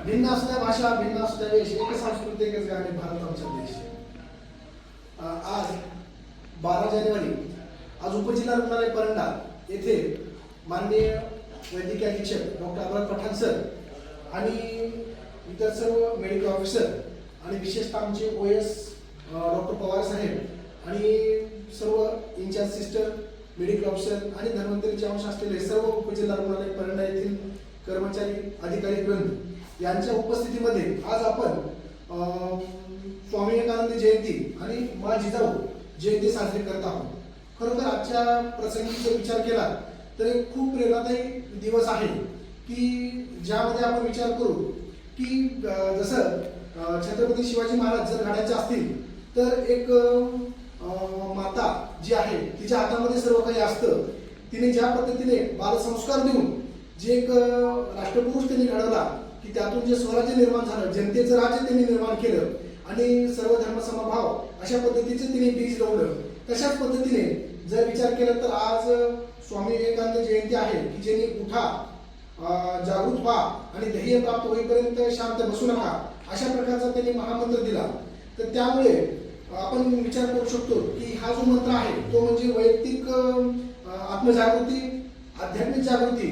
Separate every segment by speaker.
Speaker 1: भिन्न असल्या भाषा, भिन्न असल्या वेश, एक संस्कृती, एकच गाणे, भारत आमचा देश. आज 12 जानेवारी आज उपजिल्हा रुग्णालय परंडा येथे माननीय वैद्यकीय अधीक्षक डॉक्टर अमर पठाण सर आणि इतर सर्व मेडिकल ऑफिसर आणि विशेषतः आमचे OS डॉक्टर पवार साहेब आणि सर्व इंचार्ज सिस्टर, मेडिकल ऑफिसर आणि धन्वंतरीचे अंश असलेले सर्व उपजिल्हा रुग्णालय परंडा येथील कर्मचारी, अधिकारी वृंद यांच्या उपस्थितीमध्ये आज आपण स्वामी विवेकानंद जयंती आणि मा जिजाऊ जयंती साजरी करत आहोत. खरोखर आजच्या प्रसंगी जर विचार केला तर एक खूप प्रेरणादायी दिवस आहे की ज्यामध्ये आपण विचार करू की जसं छत्रपती शिवाजी महाराज जर घडायचे असतील तर एक माता जी आहे तिच्या हातामध्ये सर्व काही असतं. तिने ज्या पद्धतीने बालसंस्कार देऊन जे एक राष्ट्रपुरुष त्यांनी घडवला की त्यातून जे स्वराज्य निर्माण झालं, जनतेचं राज्य त्यांनी निर्माण केलं आणि सर्व धर्मसमभाव अशा पद्धतीचे तिने बीज लावलं. तशाच पद्धतीने जर विचार केला तर आज स्वामी विवेकानंद जयंती आहे की ज्यांनी उठा, जागृत व्हा आणि ध्येय प्राप्त होईपर्यंत शांत बसू नका अशा प्रकारचा त्यांनी महामंत्र दिला. तर त्यामुळे आपण विचार करू शकतो की हा जो मंत्र आहे तो म्हणजे वैयक्तिक आत्मजागृती, आध्यात्मिक जागृती,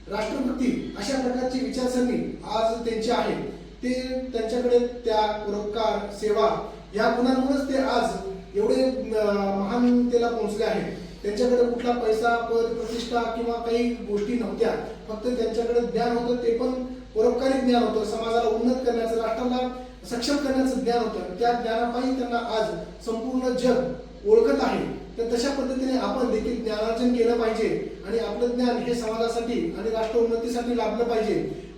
Speaker 1: राष्ट्रभक्ती अशा प्रकारची विचारसरणी आज त्यांची आहे. ते त्यांच्याकडे त्याग, परोपकार, सेवा या गुणांमुळेच ते आज एवढे महानतेला पोहोचले आहेत. त्यांच्याकडे कुठला पैसा, पद, प्रतिष्ठा किंवा काही गोष्टी नव्हत्या. फक्त त्यांच्याकडे ज्ञान होतं, ते पण परोपकारी ज्ञान होतं. समाजाला उन्नत करण्याचं, राष्ट्राला सक्षम करण्याचं ज्ञान होतं. त्या ज्ञानापायी त्यांना आज संपूर्ण जग ओळखत आहे. तर तशा पद्धतीने आपण देखील ज्ञानार्जन केलं पाहिजे आणि आपलं ज्ञान हे समाजासाठी आणि राष्ट्र उन्नतीसाठी लाभलं पाहिजे.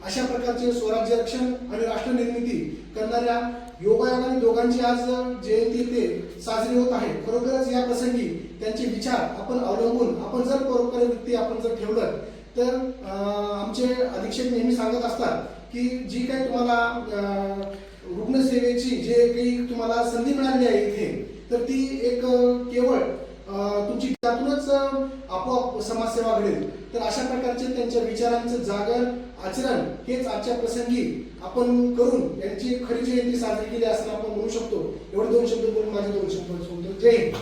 Speaker 1: अशा प्रकारचे स्वराज्य रक्षण आणि राष्ट्र निर्मिती करणाऱ्या योगायोगाने दोघांची आज जयंती ते साजरी होत आहे. खरोखरच या प्रसंगी त्यांचे विचार आपण अवलंबून आपण जर परोपकारी वृत्ती आपण जर ठेवलं तर आमचे अधीक्षक नेहमी सांगत असतात की जी काही तुम्हाला रुग्णसेवेची जे काही तुम्हाला संधी मिळाली आहे इथे तर ती एक केवळ तुमची त्यातूनच आपोआप समाजसेवा घडेल. तर अशा प्रकारचे त्यांच्या विचारांचं जागर, आचरण हेच आजच्या प्रसंगी आपण करून यांची खरी जयंती साजरी केली असं आपण म्हणू शकतो. एवढे 2 शब्द बोलून माझे 2 शब्द बोलतो. जय हिंद.